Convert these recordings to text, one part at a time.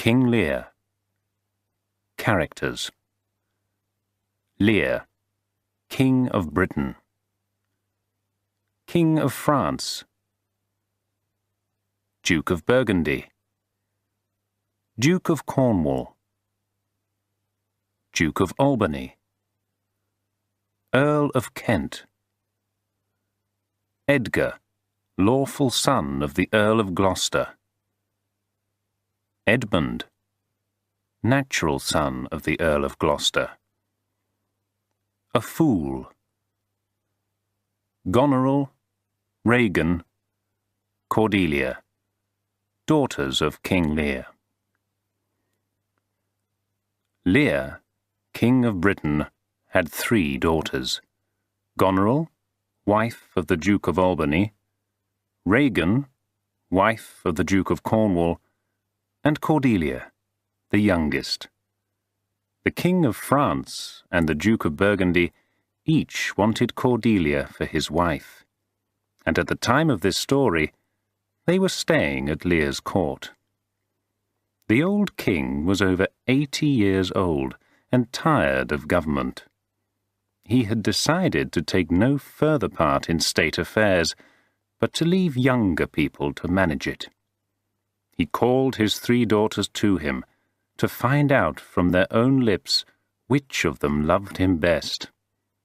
King Lear. Characters: Lear, King of Britain. King of France. Duke of Burgundy. Duke of Cornwall. Duke of Albany. Earl of Kent. Edgar, lawful son of the Earl of Gloucester. Edmund, natural son of the Earl of Gloucester. A fool. Goneril, Regan, Cordelia, daughters of King Lear. Lear, King of Britain, had 3 daughters: Goneril, wife of the Duke of Albany; Regan, wife of the Duke of Cornwall; and Cordelia, the youngest. The King of France and the Duke of Burgundy each wanted Cordelia for his wife, and at the time of this story they were staying at Lear's court. The old king was over 80 years old and tired of government. He had decided to take no further part in state affairs, but to leave younger people to manage it. He called his 3 daughters to him to find out from their own lips which of them loved him best,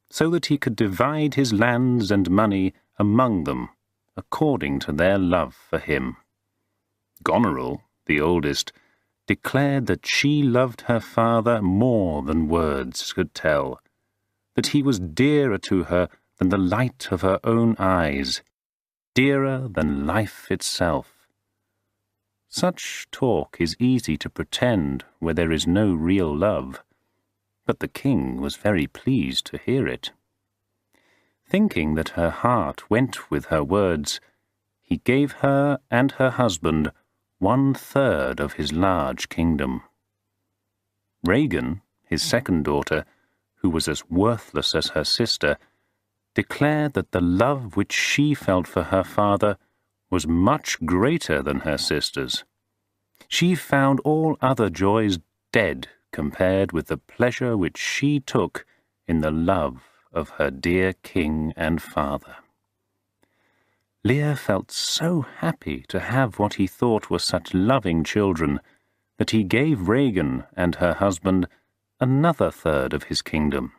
so that he could divide his lands and money among them according to their love for him. Goneril, the oldest, declared that she loved her father more than words could tell, that he was dearer to her than the light of her own eyes, dearer than life itself. Such talk is easy to pretend where there is no real love, but the king was very pleased to hear it. Thinking that her heart went with her words, he gave her and her husband 1/3 of his large kingdom. Regan, his second daughter, who was as worthless as her sister, declared that the love which she felt for her father was much greater than her sister's. She found all other joys dead compared with the pleasure which she took in the love of her dear king and father. Lear felt so happy to have what he thought were such loving children that he gave Regan and her husband another 1/3 of his kingdom,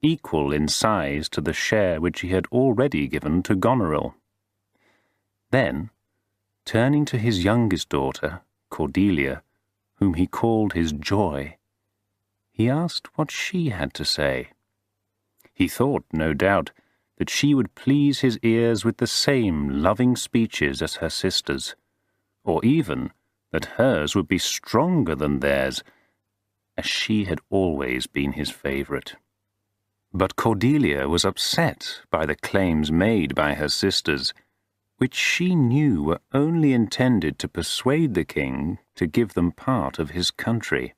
equal in size to the share which he had already given to Goneril. Then, turning to his youngest daughter, Cordelia, whom he called his joy, he asked what she had to say. He thought, no doubt, that she would please his ears with the same loving speeches as her sisters, or even that hers would be stronger than theirs, as she had always been his favourite. But Cordelia was upset by the claims made by her sisters, which she knew were only intended to persuade the king to give them part of his country.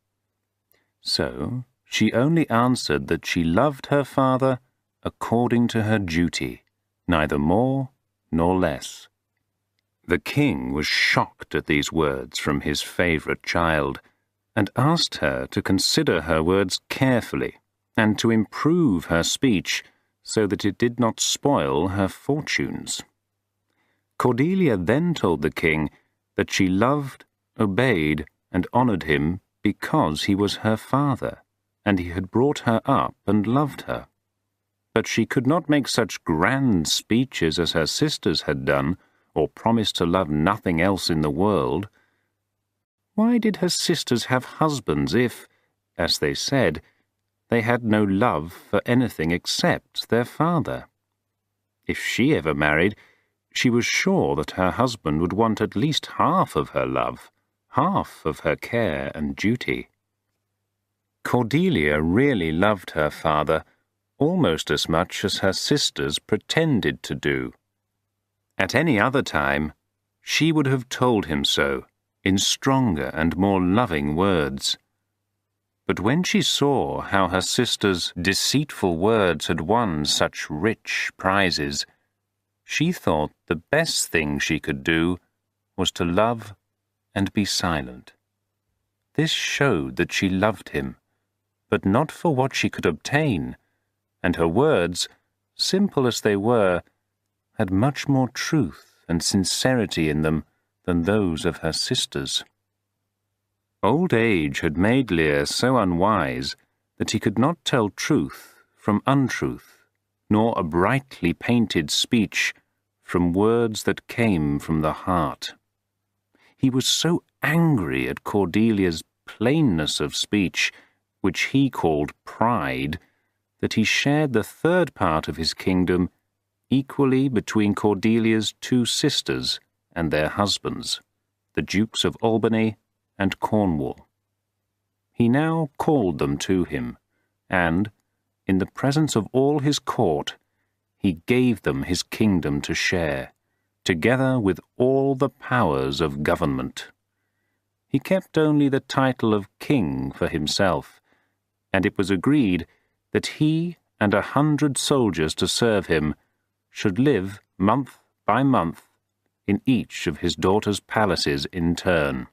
So she only answered that she loved her father according to her duty, neither more nor less. The king was shocked at these words from his favourite child, and asked her to consider her words carefully, and to improve her speech so that it did not spoil her fortunes. Cordelia then told the king that she loved, obeyed, and honoured him because he was her father, and he had brought her up and loved her. But she could not make such grand speeches as her sisters had done, or promise to love nothing else in the world. Why did her sisters have husbands if, as they said, they had no love for anything except their father? If she ever married, she was sure that her husband would want at least half of her love, half of her care and duty. Cordelia really loved her father almost as much as her sisters pretended to do. At any other time, she would have told him so, in stronger and more loving words. But when she saw how her sisters' deceitful words had won such rich prizes, she thought the best thing she could do was to love and be silent. This showed that she loved him, but not for what she could obtain, and her words, simple as they were, had much more truth and sincerity in them than those of her sisters. Old age had made Lear so unwise that he could not tell truth from untruth, nor a brightly painted speech from words that came from the heart. He was so angry at Cordelia's plainness of speech, which he called pride, that he shared the third part of his kingdom equally between Cordelia's two sisters and their husbands, the Dukes of Albany and Cornwall. He now called them to him, and, in the presence of all his court, he gave them his kingdom to share, together with all the powers of government. He kept only the title of king for himself, and it was agreed that he and 100 soldiers to serve him should live month by month in each of his daughter's palaces in turn.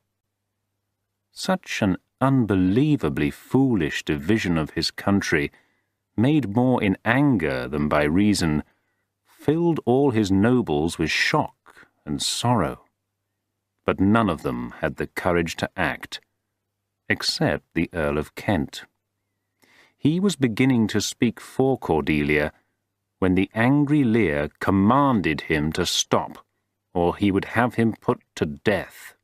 Such an unbelievably foolish division of his country, made more in anger than by reason, filled all his nobles with shock and sorrow. But none of them had the courage to act, except the Earl of Kent. He was beginning to speak for Cordelia when the angry Lear commanded him to stop, or he would have him put to death.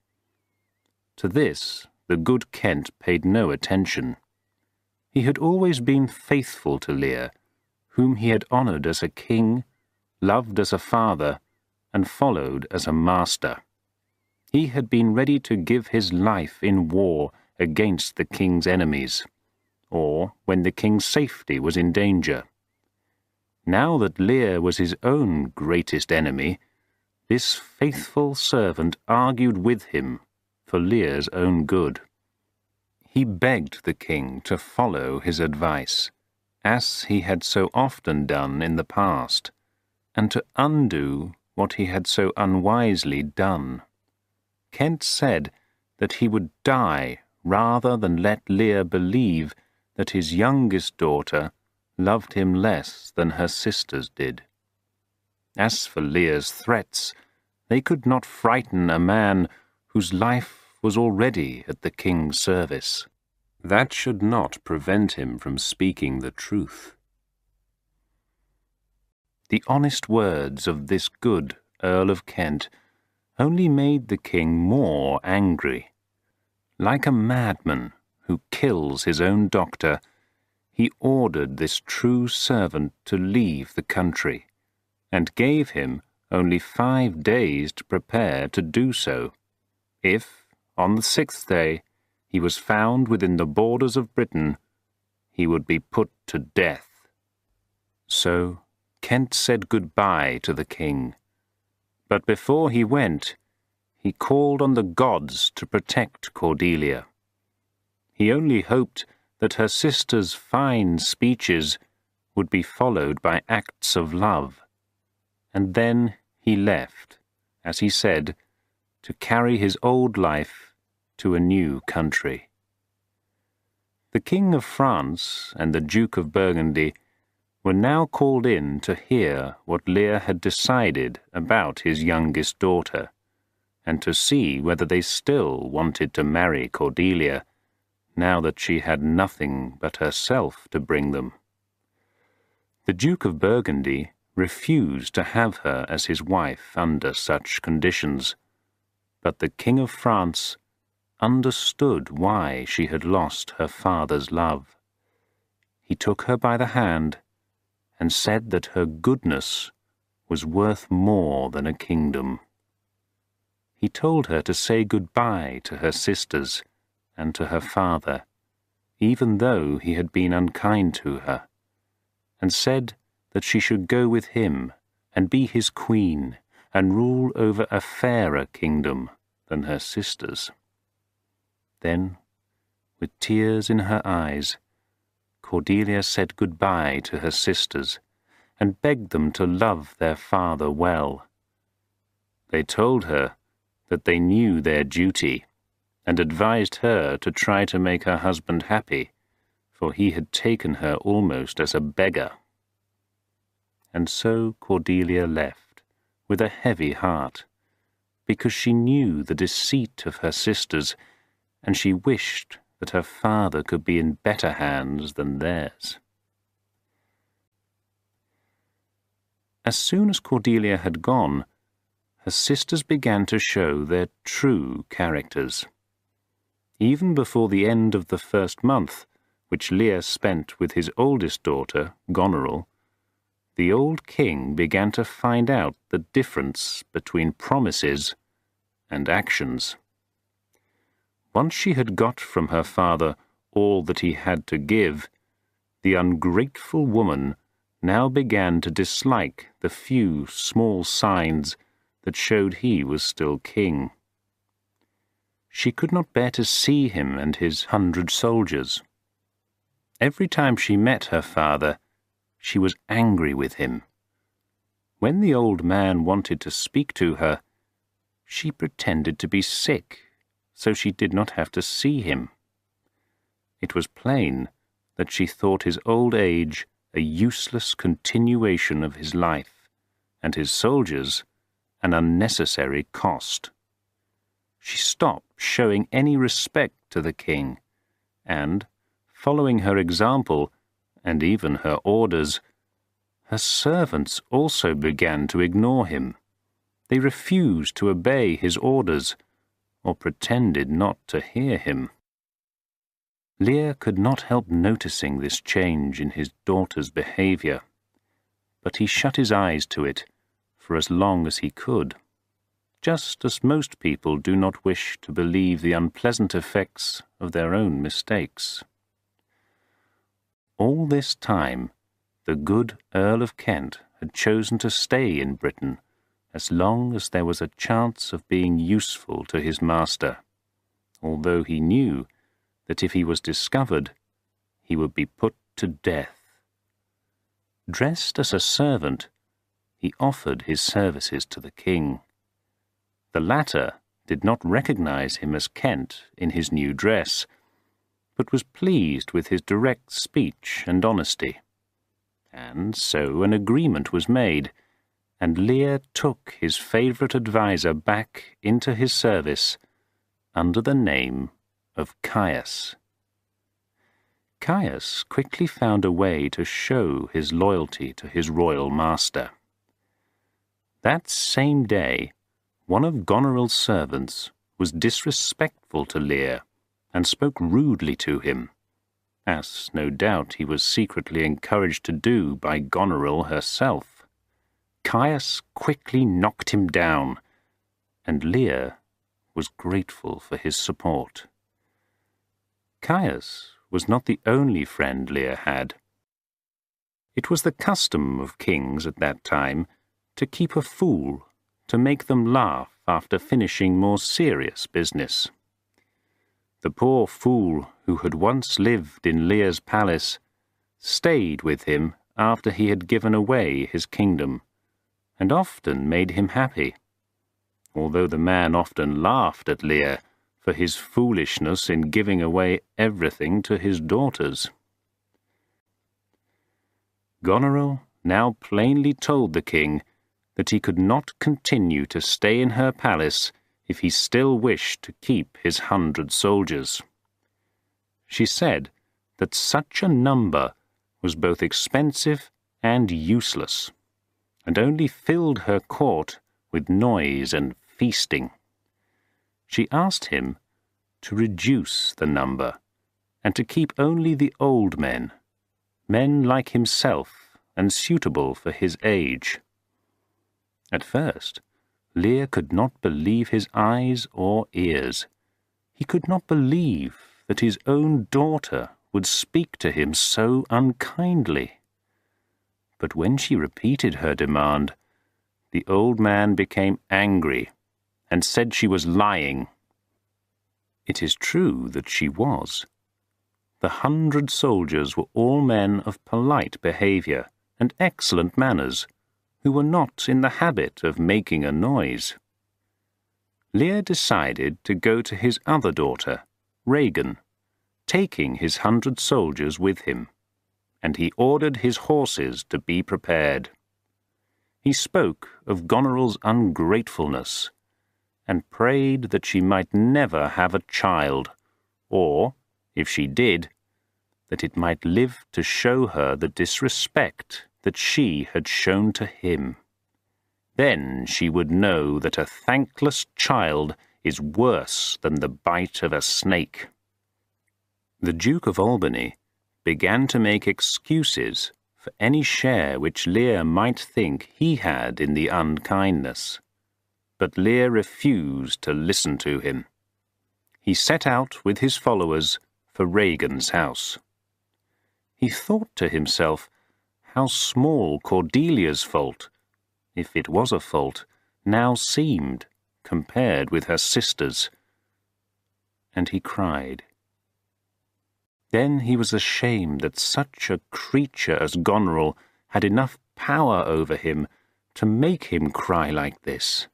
To this the good Kent paid no attention. He had always been faithful to Lear, whom he had honoured as a king, loved as a father, and followed as a master. He had been ready to give his life in war against the king's enemies, or when the king's safety was in danger. Now that Lear was his own greatest enemy, this faithful servant argued with him for Lear's own good. He begged the king to follow his advice, as he had so often done in the past, and to undo what he had so unwisely done. Kent said that he would die rather than let Lear believe that his youngest daughter loved him less than her sisters did. As for Lear's threats, they could not frighten a man whose life was already at the king's service. That should not prevent him from speaking the truth. The honest words of this good Earl of Kent only made the king more angry. Like a madman who kills his own doctor, he ordered this true servant to leave the country, and gave him only 5 days to prepare to do so. If, on the 6th day, he was found within the borders of Britain, he would be put to death. So Kent said goodbye to the king, but before he went, he called on the gods to protect Cordelia. He only hoped that her sister's fine speeches would be followed by acts of love, and then he left, as he said, to carry his old life to a new country. The King of France and the Duke of Burgundy were now called in to hear what Lear had decided about his youngest daughter, and to see whether they still wanted to marry Cordelia, now that she had nothing but herself to bring them. The Duke of Burgundy refused to have her as his wife under such conditions, but the King of France understood why she had lost her father's love. He took her by the hand and said that her goodness was worth more than a kingdom. He told her to say goodbye to her sisters and to her father, even though he had been unkind to her, and said that she should go with him and be his queen and rule over a fairer kingdom than her sisters. Then, with tears in her eyes, Cordelia said goodbye to her sisters and begged them to love their father well. They told her that they knew their duty, and advised her to try to make her husband happy, for he had taken her almost as a beggar. And so Cordelia left, with a heavy heart, because she knew the deceit of her sisters, and she wished that her father could be in better hands than theirs. As soon as Cordelia had gone, her sisters began to show their true characters. Even before the end of the first month, which Lear spent with his oldest daughter, Goneril, the old king began to find out the difference between promises and actions. Once she had got from her father all that he had to give, the ungrateful woman now began to dislike the few small signs that showed he was still king. She could not bear to see him and his 100 soldiers. Every time she met her father, she was angry with him. When the old man wanted to speak to her, she pretended to be sick, so she did not have to see him. It was plain that she thought his old age a useless continuation of his life, and his soldiers an unnecessary cost. She stopped showing any respect to the king, and, following her example, and even her orders, her servants also began to ignore him. They refused to obey his orders, or pretended not to hear him. Lear could not help noticing this change in his daughter's behavior, but he shut his eyes to it for as long as he could, just as most people do not wish to believe the unpleasant effects of their own mistakes. All this time, the good Earl of Kent had chosen to stay in Britain as long as there was a chance of being useful to his master, although he knew that if he was discovered, he would be put to death. Dressed as a servant, he offered his services to the king. The latter did not recognize him as Kent in his new dress, but was pleased with his direct speech and honesty. And so an agreement was made, and Lear took his favourite adviser back into his service under the name of Caius. Caius quickly found a way to show his loyalty to his royal master. That same day, one of Goneril's servants was disrespectful to Lear and spoke rudely to him, as no doubt he was secretly encouraged to do by Goneril herself. Caius quickly knocked him down, and Lear was grateful for his support. Caius was not the only friend Lear had. It was the custom of kings at that time to keep a fool, to make them laugh after finishing more serious business. The poor fool who had once lived in Lear's palace stayed with him after he had given away his kingdom, and often made him happy, although the man often laughed at Lear for his foolishness in giving away everything to his daughters. Goneril now plainly told the king that he could not continue to stay in her palace if he still wished to keep his 100 soldiers. She said that such a number was both expensive and useless, and only filled her court with noise and feasting. She asked him to reduce the number, and to keep only the old men, men like himself and suitable for his age. At first, Lear could not believe his eyes or ears. He could not believe that his own daughter would speak to him so unkindly. But when she repeated her demand, the old man became angry and said she was lying. It is true that she was. The 100 soldiers were all men of polite behaviour and excellent manners, who were not in the habit of making a noise. Lear decided to go to his other daughter, Regan, taking his 100 soldiers with him, and he ordered his horses to be prepared. He spoke of Goneril's ungratefulness, and prayed that she might never have a child, or, if she did, that it might live to show her the disrespect that she had shown to him. Then she would know that a thankless child is worse than the bite of a snake. The Duke of Albany began to make excuses for any share which Lear might think he had in the unkindness. But Lear refused to listen to him. He set out with his followers for Regan's house. He thought to himself how small Cordelia's fault, if it was a fault, now seemed compared with her sister's, and he cried. Then he was ashamed that such a creature as Goneril had enough power over him to make him cry like this.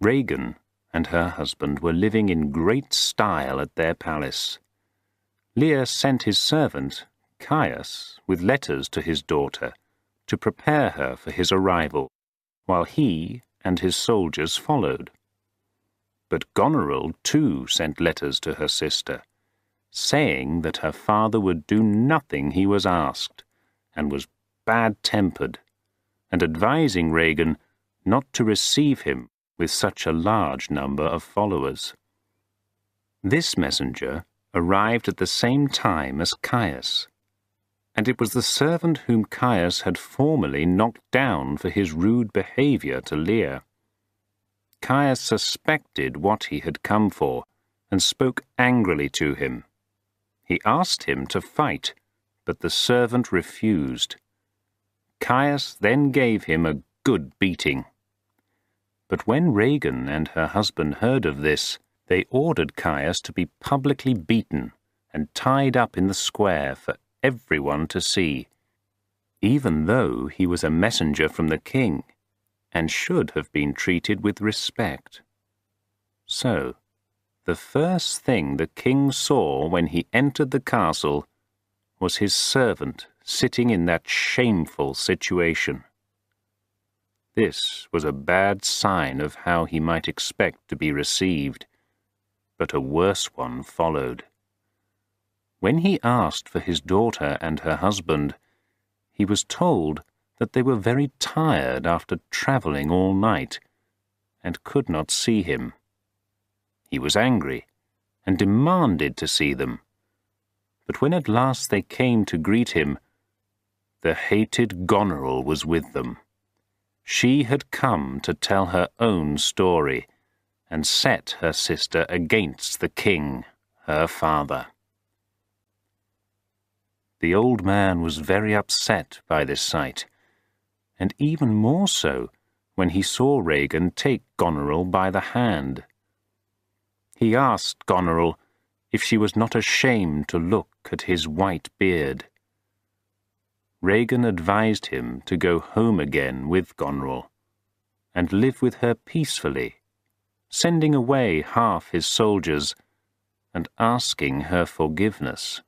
Regan and her husband were living in great style at their palace. Lear sent his servant, Caius, with letters to his daughter to prepare her for his arrival, while he and his soldiers followed. But Goneril too sent letters to her sister, saying that her father would do nothing he was asked, and was bad-tempered, and advising Regan not to receive him with such a large number of followers. This messenger arrived at the same time as Caius, and it was the servant whom Caius had formerly knocked down for his rude behaviour to Lear. Caius suspected what he had come for, and spoke angrily to him. He asked him to fight, but the servant refused. Caius then gave him a good beating. But when Regan and her husband heard of this, they ordered Caius to be publicly beaten and tied up in the square for everyone to see, even though he was a messenger from the king, and should have been treated with respect. So, the first thing the king saw when he entered the castle was his servant sitting in that shameful situation. This was a bad sign of how he might expect to be received, but a worse one followed. When he asked for his daughter and her husband, he was told that they were very tired after travelling all night, and could not see him. He was angry, and demanded to see them. But when at last they came to greet him, the hated Goneril was with them. She had come to tell her own story, and set her sister against the king, her father. The old man was very upset by this sight, and even more so when he saw Regan take Goneril by the hand. He asked Goneril if she was not ashamed to look at his white beard. Regan advised him to go home again with Goneril, and live with her peacefully, sending away half his soldiers, and asking her forgiveness.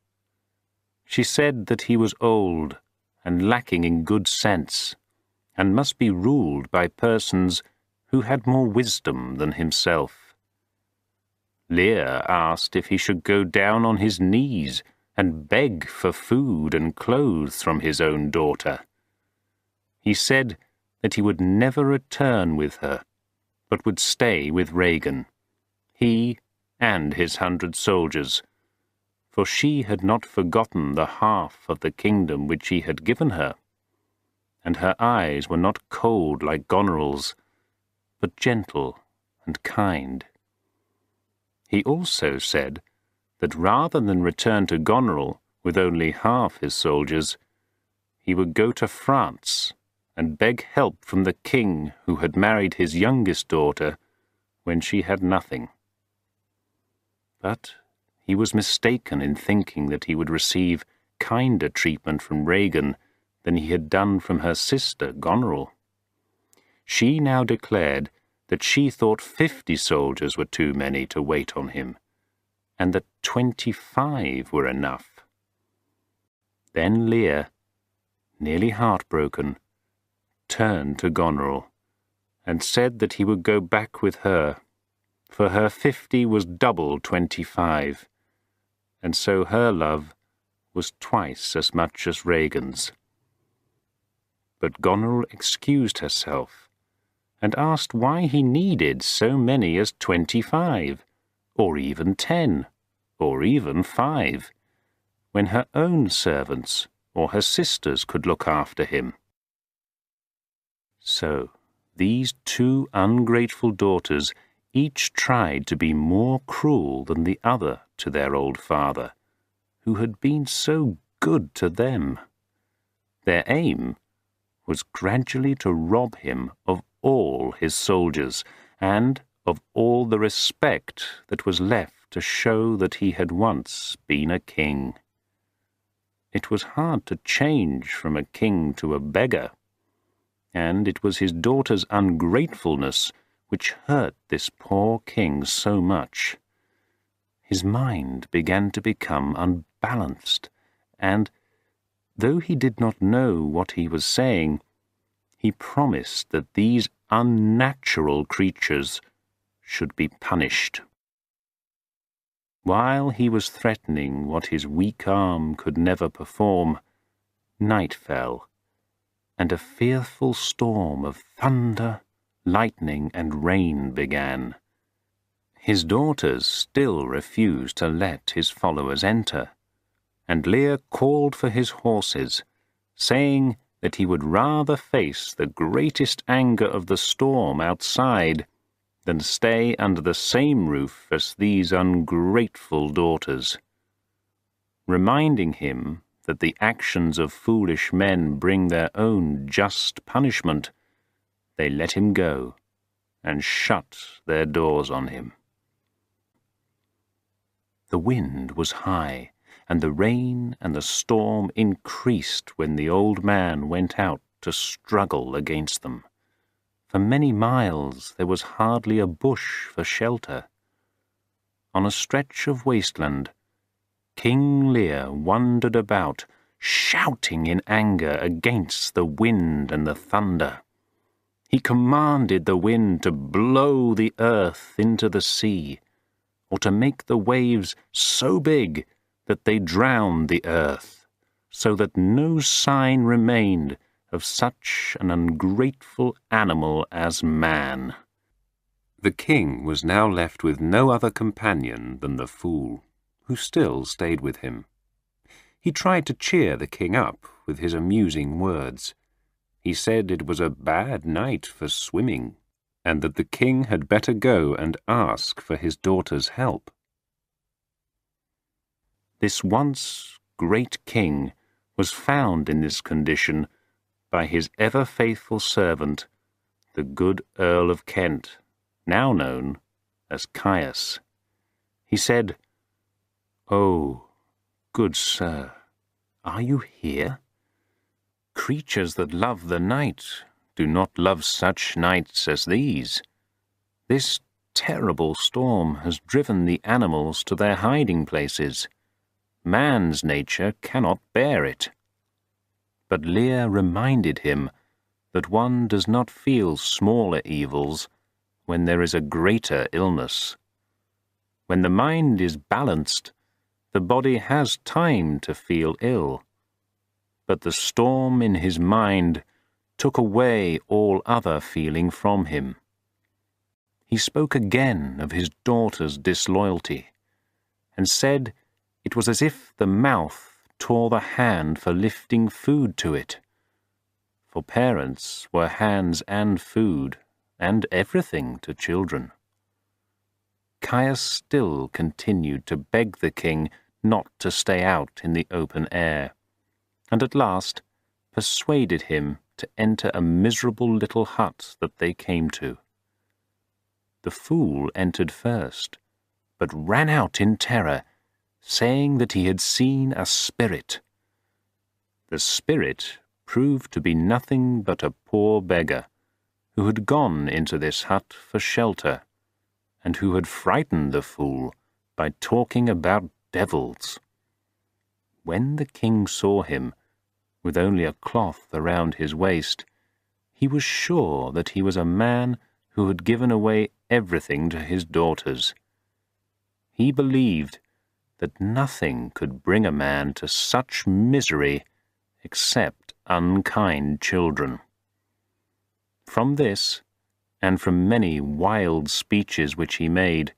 She said that he was old and lacking in good sense, and must be ruled by persons who had more wisdom than himself. Lear asked if he should go down on his knees and beg for food and clothes from his own daughter. He said that he would never return with her, but would stay with Regan, he and his 100 soldiers, for she had not forgotten the half of the kingdom which he had given her, and her eyes were not cold like Goneril's, but gentle and kind. He also said that rather than return to Goneril with only half his soldiers, he would go to France and beg help from the king who had married his youngest daughter when she had nothing. But he was mistaken in thinking that he would receive kinder treatment from Regan than he had done from her sister Goneril. She now declared that she thought 50 soldiers were too many to wait on him, and that 25 were enough. Then Lear, nearly heartbroken, turned to Goneril and said that he would go back with her, for her 50 was double 25, and so her love was twice as much as Rhaegon's. But Goneril excused herself and asked why he needed so many as 25, or even 10, or even 5, when her own servants or her sisters could look after him. So these 2 ungrateful daughters each tried to be more cruel than the other to their old father, who had been so good to them. Their aim was gradually to rob him of all his soldiers, and of all the respect that was left to show that he had once been a king. It was hard to change from a king to a beggar, and it was his daughter's ungratefulness which hurt this poor king so much. His mind began to become unbalanced, and, though he did not know what he was saying, he promised that these unnatural creatures should be punished. While he was threatening what his weak arm could never perform, night fell, and a fearful storm of thunder, lightning, and rain began. His daughters still refused to let his followers enter, and Lear called for his horses, saying that he would rather face the greatest anger of the storm outside than stay under the same roof as these ungrateful daughters. Reminding him that the actions of foolish men bring their own just punishment, they let him go and shut their doors on him. The wind was high, and the rain and the storm increased when the old man went out to struggle against them. For many miles there was hardly a bush for shelter. On a stretch of wasteland, King Lear wandered about, shouting in anger against the wind and the thunder. He commanded the wind to blow the earth into the sea, or to make the waves so big that they drowned the earth, so that no sign remained of such an ungrateful animal as man. The king was now left with no other companion than the fool, who still stayed with him. He tried to cheer the king up with his amusing words. He said it was a bad night for swimming, and that the king had better go and ask for his daughter's help. This once great king was found in this condition by his ever-faithful servant, the good Earl of Kent, now known as Caius. He said, "Oh, good sir, are you here? Creatures that love the night do not love such nights as these. This terrible storm has driven the animals to their hiding places. Man's nature cannot bear it." But Lear reminded him that one does not feel smaller evils when there is a greater illness. When the mind is balanced, the body has time to feel ill. But the storm in his mind took away all other feeling from him. He spoke again of his daughter's disloyalty, and said it was as if the mouth tore the hand for lifting food to it. For parents were hands and food, and everything to children. Caius still continued to beg the king not to stay out in the open air, and at last persuaded him to enter a miserable little hut that they came to. The fool entered first, but ran out in terror, saying that he had seen a spirit. The spirit proved to be nothing but a poor beggar, who had gone into this hut for shelter, and who had frightened the fool by talking about devils. When the king saw him, with only a cloth around his waist, he was sure that he was a man who had given away everything to his daughters. He believed that nothing could bring a man to such misery except unkind children. From this, and from many wild speeches which he made,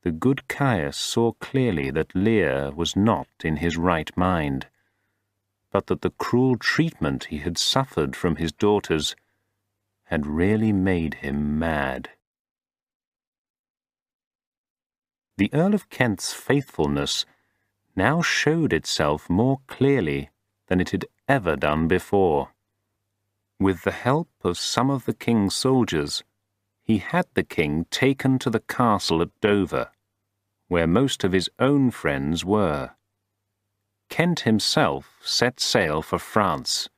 the good Caius saw clearly that Lear was not in his right mind, but that the cruel treatment he had suffered from his daughters had really made him mad. The Earl of Kent's faithfulness now showed itself more clearly than it had ever done before. With the help of some of the king's soldiers, he had the king taken to the castle at Dover, where most of his own friends were. Kent himself set sail for France,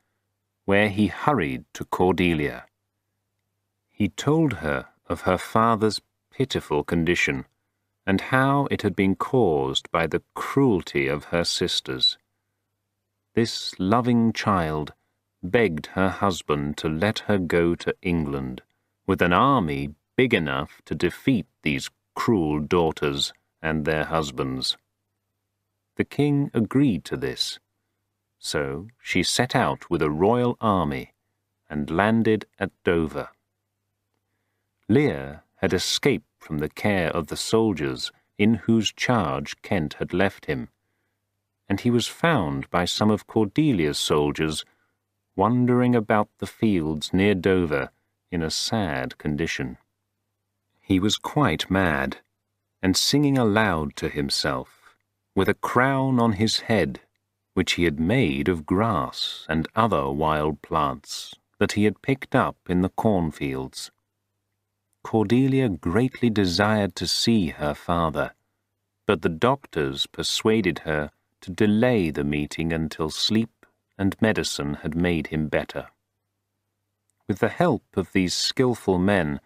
where he hurried to Cordelia. He told her of her father's pitiful condition, and how it had been caused by the cruelty of her sisters. This loving child begged her husband to let her go to England, with an army big enough to defeat these cruel daughters and their husbands. The king agreed to this, so she set out with a royal army and landed at Dover. Lear had escaped from the care of the soldiers in whose charge Kent had left him, and he was found by some of Cordelia's soldiers wandering about the fields near Dover in a sad condition. He was quite mad, and singing aloud to himself, with a crown on his head, which he had made of grass and other wild plants that he had picked up in the cornfields. Cordelia greatly desired to see her father, but the doctors persuaded her to delay the meeting until sleep and medicine had made him better. With the help of these skilful men,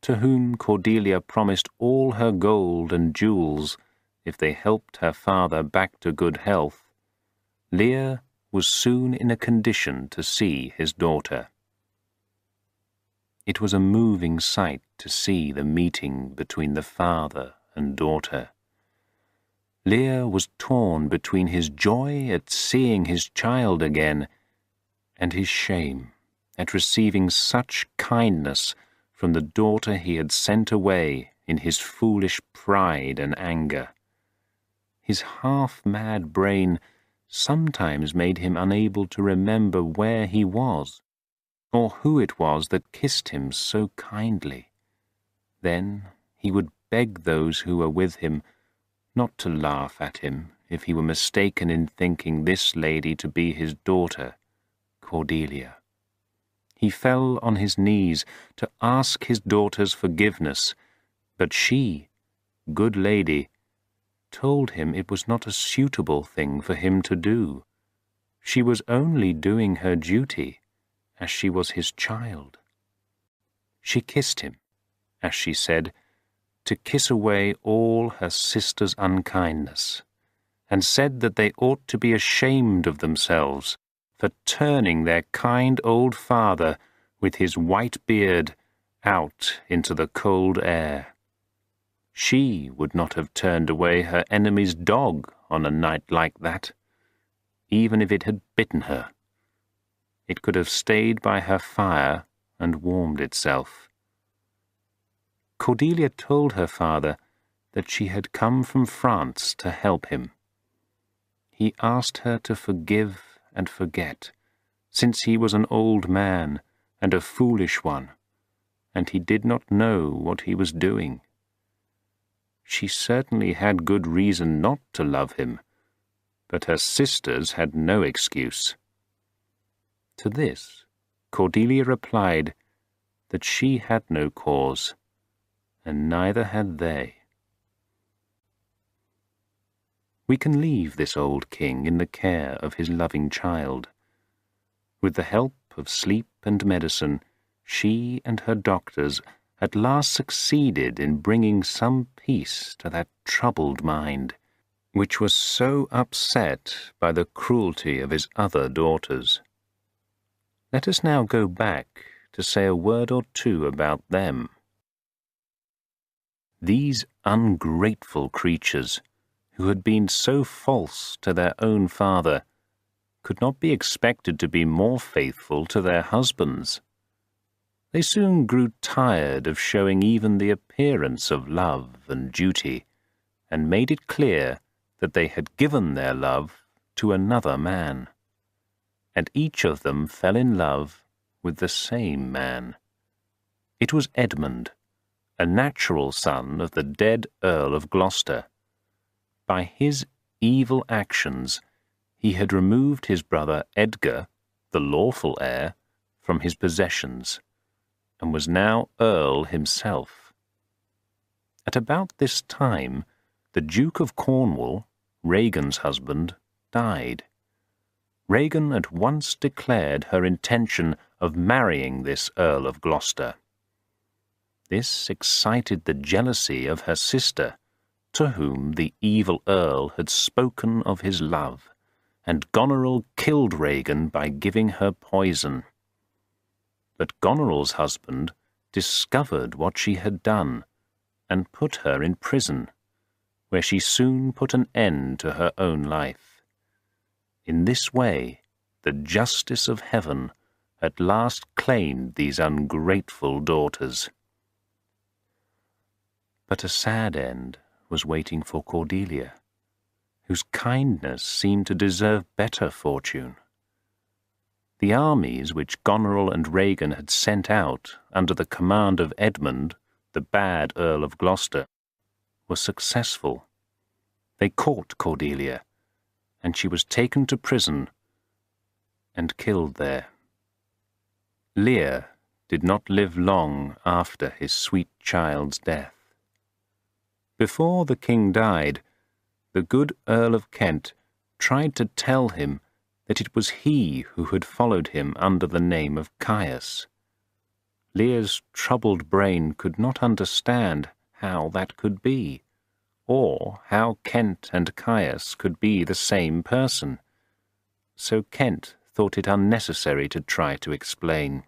to whom Cordelia promised all her gold and jewels if they helped her father back to good health, Lear was soon in a condition to see his daughter. It was a moving sight to see the meeting between the father and daughter. Lear was torn between his joy at seeing his child again and his shame at receiving such kindness from the daughter he had sent away in his foolish pride and anger. His half-mad brain sometimes made him unable to remember where he was, or who it was that kissed him so kindly. Then he would beg those who were with him not to laugh at him if he were mistaken in thinking this lady to be his daughter, Cordelia. He fell on his knees to ask his daughter's forgiveness, but she, good lady, told him it was not a suitable thing for him to do. She was only doing her duty, as she was his child. She kissed him, as she said, to kiss away all her sister's unkindness, and said that they ought to be ashamed of themselves for turning their kind old father with his white beard out into the cold air. She would not have turned away her enemy's dog on a night like that, even if it had bitten her. It could have stayed by her fire and warmed itself. Cordelia told her father that she had come from France to help him. He asked her to forgive and forget, since he was an old man and a foolish one, and he did not know what he was doing. She certainly had good reason not to love him, but her sisters had no excuse. To this, Cordelia replied that she had no cause, and neither had they. We can leave this old king in the care of his loving child. With the help of sleep and medicine, she and her doctors at last succeeded in bringing some peace to that troubled mind, which was so upset by the cruelty of his other daughters. Let us now go back to say a word or two about them. These ungrateful creatures, who had been so false to their own father, could not be expected to be more faithful to their husbands. They soon grew tired of showing even the appearance of love and duty, and made it clear that they had given their love to another man. And each of them fell in love with the same man. It was Edmund, a natural son of the dead Earl of Gloucester. By his evil actions, he had removed his brother Edgar, the lawful heir, from his possessions, and was now Earl himself. At about this time, the Duke of Cornwall, Regan's husband, died. Regan at once declared her intention of marrying this Earl of Gloucester. This excited the jealousy of her sister, to whom the evil Earl had spoken of his love, and Goneril killed Regan by giving her poison. But Goneril's husband discovered what she had done, and put her in prison, where she soon put an end to her own life. In this way, the justice of heaven at last claimed these ungrateful daughters. But a sad end was waiting for Cordelia, whose kindness seemed to deserve better fortune. The armies which Goneril and Regan had sent out under the command of Edmund, the bad Earl of Gloucester, were successful. They caught Cordelia, and she was taken to prison and killed there. Lear did not live long after his sweet child's death. Before the king died, the good Earl of Kent tried to tell him that it was he who had followed him under the name of Caius. Lear's troubled brain could not understand how that could be, or how Kent and Caius could be the same person. So Kent thought it unnecessary to try to explain.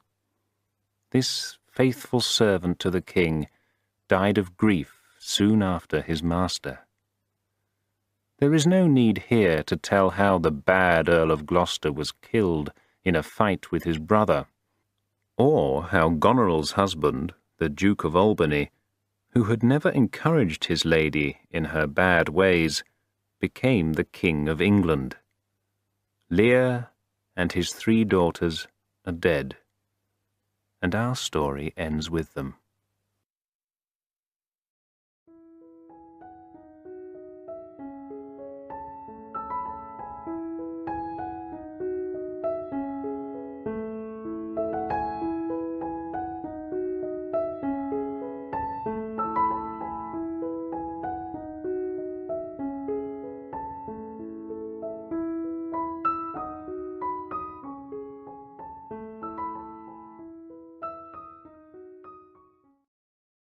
This faithful servant to the king died of grief soon after his master. There is no need here to tell how the bad Earl of Gloucester was killed in a fight with his brother, or how Goneril's husband, the Duke of Albany, who had never encouraged his lady in her bad ways, became the King of England. Lear and his 3 daughters are dead, and our story ends with them.